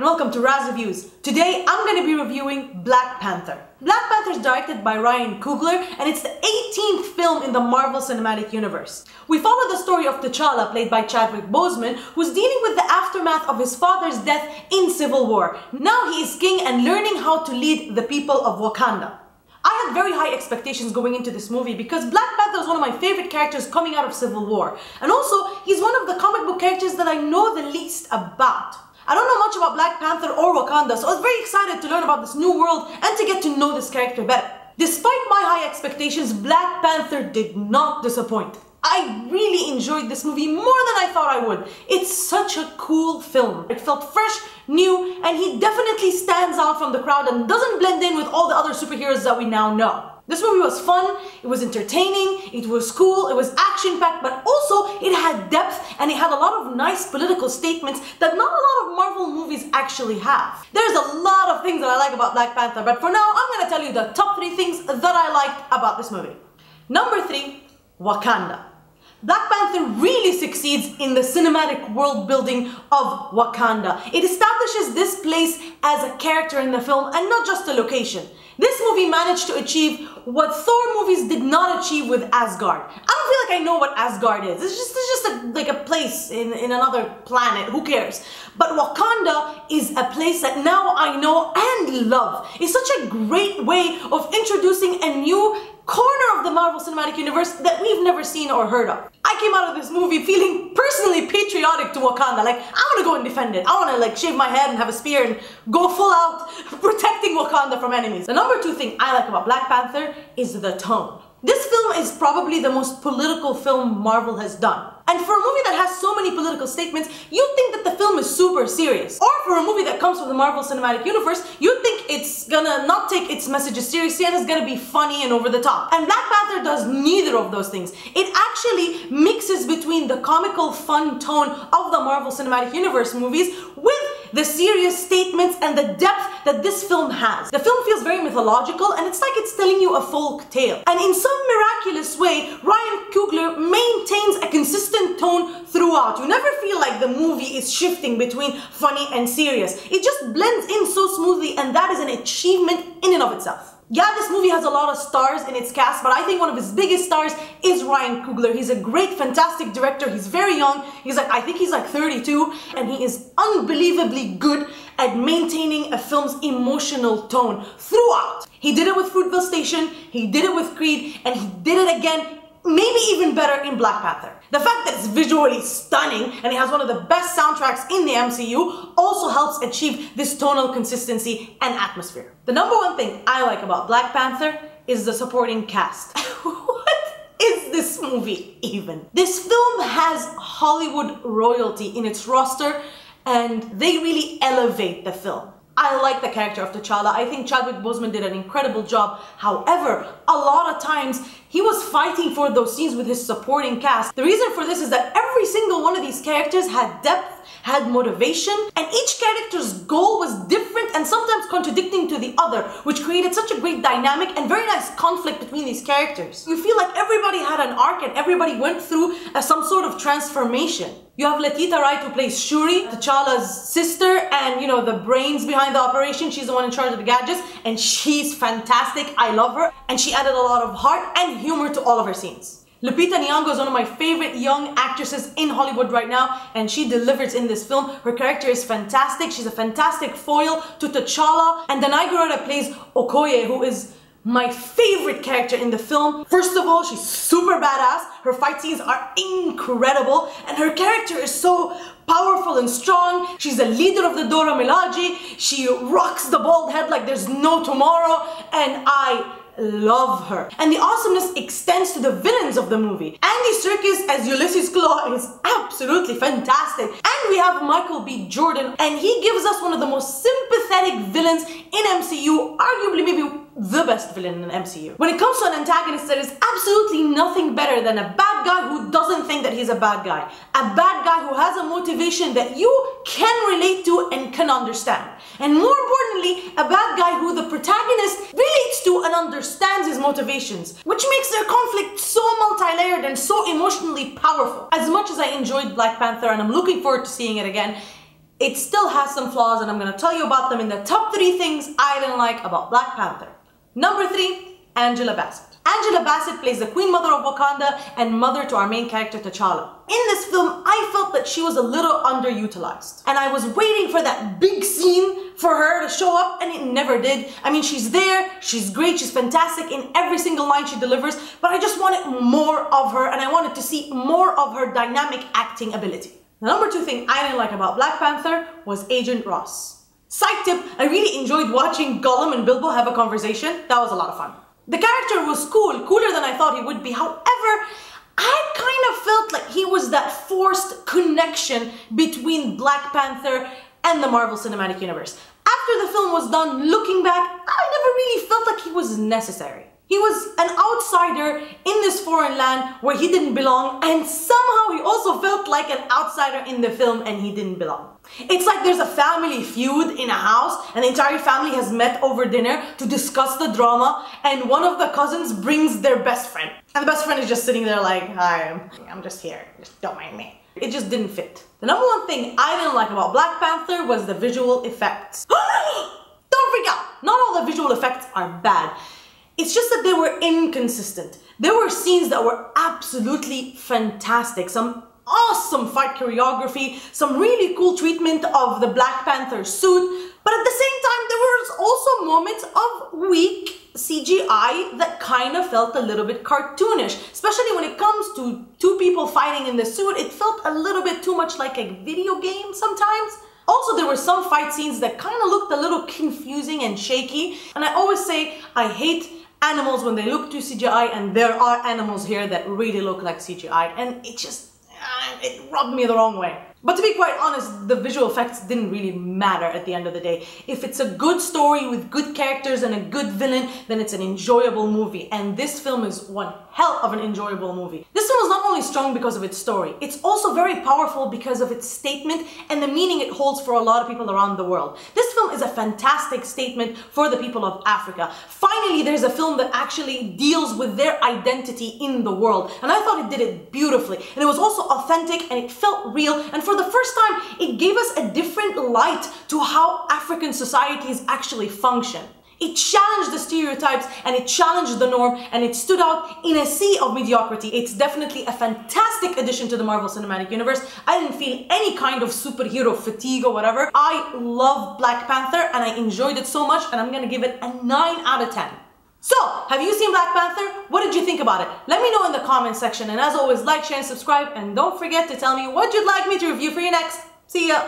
welcome to Razz Reviews. Today I'm going to be reviewing Black Panther. Black Panther is directed by Ryan Coogler and it's the 18th film in the Marvel Cinematic Universe. We follow the story of T'Challa, played by Chadwick Boseman, who's dealing with the aftermath of his father's death in Civil War. Now he is king and learning how to lead the people of Wakanda. I had very high expectations going into this movie because Black Panther is one of my favorite characters coming out of Civil War. And also, he's one of the comic book characters that I know the least about. I don't know much about Black Panther or Wakanda, so I was very excited to learn about this new world and to get to know this character better. Despite my high expectations, Black Panther did not disappoint. I really enjoyed this movie more than I thought I would. It's such a cool film. It felt fresh, new, and he definitely stands out from the crowd and doesn't blend in with all the other superheroes that we now know. This movie was fun, it was entertaining, it was cool, it was action-packed, but also it had depth and it had a lot of nice political statements that not a lot of Marvel movies actually have. There's a lot of things that I like about Black Panther, but for now I'm going to tell you the top 3 things that I liked about this movie. Number 3, Wakanda. Black Panther really succeeds in the cinematic world building of Wakanda. It establishes this place as a character in the film and not just a location. This movie managed to achieve what Thor movies did not achieve with Asgard. I don't feel like I know what Asgard is. It's just like a place in another planet. Who cares? But Wakanda is a place that now I know and love. It's such a great way of introducing a new corner of the Marvel Cinematic Universe that we've never seen or heard of. I came out of this movie feeling personally patriotic to Wakanda. Like, I want to go and defend it. I want to like shave my head and have a spear and go full out protecting Wakanda from enemies. The number 2 thing I like about Black Panther is the tone. This film is probably the most political film Marvel has done. And for a movie that has so many political statements, you'd think that the film is super serious. Or for a movie that comes from the Marvel Cinematic Universe, you'd think it's gonna not take its messages seriously and it's gonna be funny and over the top. And Black Panther does neither of those things. It actually mixes between the comical, fun tone of the Marvel Cinematic Universe movies with the serious statements and the depth that this film has. The film feels very mythological and it's like it's telling you a folk tale. And in some miraculous way, Ryan Coogler maintains a consistent tone throughout. You never feel like the movie is shifting between funny and serious. It just blends in so smoothly, and that is an achievement in and of itself. Yeah, this movie has a lot of stars in its cast, but I think one of his biggest stars is Ryan Coogler. He's a great, fantastic director. He's very young. I think he's like 32, and he is unbelievably good at maintaining a film's emotional tone throughout. He did it with Fruitvale Station, he did it with Creed, and he did it again, maybe even better, in Black Panther. The fact that it's visually stunning and it has one of the best soundtracks in the MCU also helps achieve this tonal consistency and atmosphere. The number 1 thing I like about Black Panther is the supporting cast. What is this movie even? This film has Hollywood royalty in its roster and they really elevate the film. I like the character of T'Challa. I think Chadwick Boseman did an incredible job. However, a lot of times he was fighting for those scenes with his supporting cast. The reason for this is that every single one of these characters had depth, had motivation, and each character's goal was different and sometimes contradicting to the other, which created such a great dynamic and very nice conflict between these characters. You feel like everybody had an arc and everybody went through some sort of transformation. You have Letita Wright, who plays Shuri, T'Challa's sister, and you know, the brains behind the operation. She's the one in charge of the gadgets, and she's fantastic. I love her, and she added a lot of heart and humor to all of her scenes. Lupita Nyong'o is one of my favorite young actresses in Hollywood right now, and she delivers in this film. Her character is fantastic. She's a fantastic foil to T'Challa, and Danai Gurira plays Okoye, who is my favorite character in the film. First of all, she's super badass. Her fight scenes are incredible, and her character is so powerful and strong. She's a leader of the Dora Milaje. She rocks the bald head like there's no tomorrow, and I love her. And the awesomeness extends to the villains of the movie. Andy Serkis as Ulysses Claw is absolutely fantastic. And we have Michael B. Jordan, and he gives us one of the most sympathetic villains in MCU, arguably maybe the best villain in MCU. When it comes to an antagonist, there is absolutely nothing better than a bad guy who doesn't think that he's a bad guy. A bad guy who has a motivation that you can relate to and can understand. And more importantly, a bad guy who the protagonist relates to and understands his motivations, which makes their conflict so multi-layered and so emotionally powerful. As much as I enjoyed Black Panther and I'm looking forward to seeing it again, it still has some flaws, and I'm gonna tell you about them in the top 3 things I didn't like about Black Panther. Number 3, Angela Bassett. Angela Bassett plays the Queen Mother of Wakanda and mother to our main character T'Challa. In this film, I felt that she was a little underutilized. And I was waiting for that big scene for her to show up, and it never did. I mean, she's there, she's great, she's fantastic in every single line she delivers, but I just wanted more of her, and I wanted to see more of her dynamic acting ability. The number 2 thing I didn't like about Black Panther was Agent Ross. Side tip, I really enjoyed watching Gollum and Bilbo have a conversation. That was a lot of fun. The character was cool, cooler than I thought he would be. However, I kind of felt like he was that forced connection between Black Panther and the Marvel Cinematic Universe. After the film was done, looking back, I never really felt like he was necessary. He was an outsider in this foreign land where he didn't belong, and somehow he also felt like an outsider in the film and he didn't belong. It's like there's a family feud in a house and the entire family has met over dinner to discuss the drama, and one of the cousins brings their best friend. And the best friend is just sitting there like, hi, I'm just here, just don't mind me. It just didn't fit. The number 1 thing I didn't like about Black Panther was the visual effects. Don't freak out! Not all the visual effects are bad. It's just that they were inconsistent. There were scenes that were absolutely fantastic. Some awesome fight choreography, some really cool treatment of the Black Panther suit, but at the same time there was also moments of weak CGI that kind of felt a little bit cartoonish, especially when it comes to 2 people fighting in the suit. It felt a little bit too much like a video game sometimes. Also, there were some fight scenes that kind of looked a little confusing and shaky, and I always say I hate animals when they look too CGI, and there are animals here that really look like CGI, and it rubbed me the wrong way. But to be quite honest, the visual effects didn't really matter at the end of the day. If it's a good story with good characters and a good villain, then it's an enjoyable movie. And this film is one hell of an enjoyable movie. This film is not only strong because of its story, it's also very powerful because of its statement and the meaning it holds for a lot of people around the world. This film is a fantastic statement for the people of Africa. Finally, there's a film that actually deals with their identity in the world. And I thought it did it beautifully. And it was also authentic and it felt real. And for the first time, it gave us a different light to how African societies actually function. It challenged the stereotypes and it challenged the norm, and it stood out in a sea of mediocrity. It's definitely a fantastic addition to the Marvel Cinematic Universe. I didn't feel any kind of superhero fatigue or whatever. I love Black Panther and I enjoyed it so much, and I'm gonna give it a 9 out of 10. So, have you seen Black Panther? What did you think about it? Let me know in the comment section, and as always, like, share, and subscribe, and don't forget to tell me what you'd like me to review for you next. See ya!